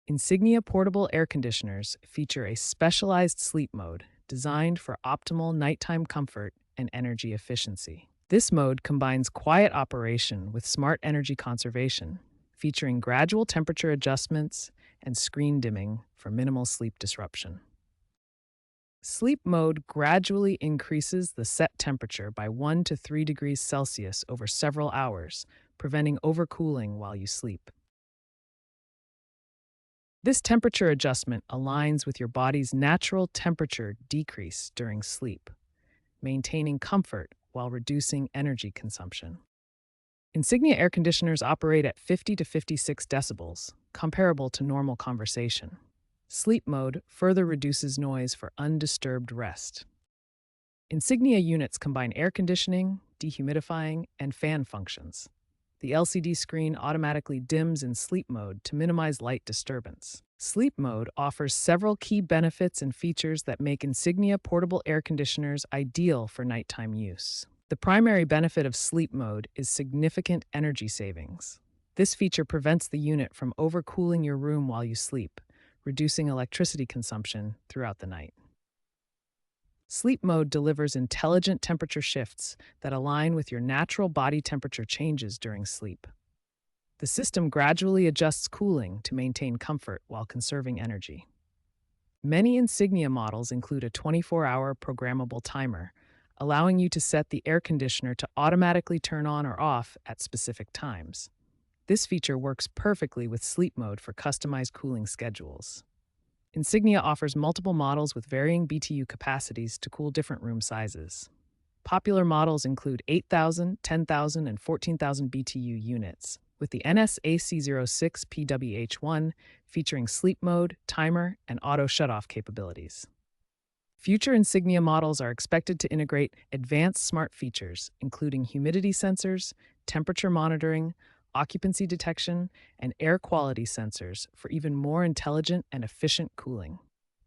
Insignia portable air conditioners feature a specialized sleep mode designed for optimal nighttime comfort and energy efficiency. This mode combines quiet operation with smart energy conservation, featuring gradual temperature adjustments and screen dimming for minimal sleep disruption. Sleep mode gradually increases the set temperature by 1 to 3 degrees Celsius over several hours, preventing overcooling while you sleep. This temperature adjustment aligns with your body's natural temperature decrease during sleep, maintaining comfort while reducing energy consumption. Insignia air conditioners operate at 50 to 56 decibels, comparable to normal conversation. Sleep mode further reduces noise for undisturbed rest. Insignia units combine air conditioning, dehumidifying, and fan functions. The LCD screen automatically dims in sleep mode to minimize light disturbance. Sleep mode offers several key benefits and features that make Insignia portable air conditioners ideal for nighttime use. The primary benefit of sleep mode is significant energy savings. This feature prevents the unit from overcooling your room while you sleep, reducing electricity consumption throughout the night. Sleep mode delivers intelligent temperature shifts that align with your natural body temperature changes during sleep. The system gradually adjusts cooling to maintain comfort while conserving energy. Many Insignia models include a 24-hour programmable timer, allowing you to set the air conditioner to automatically turn on or off at specific times. This feature works perfectly with sleep mode for customized cooling schedules. Insignia offers multiple models with varying BTU capacities to cool different room sizes. Popular models include 8,000, 10,000, and 14,000 BTU units, with the NSAC06PWH1 featuring sleep mode, timer, and auto shutoff capabilities. Future Insignia models are expected to integrate advanced smart features, including humidity sensors, temperature monitoring, occupancy detection, and air quality sensors for even more intelligent and efficient cooling.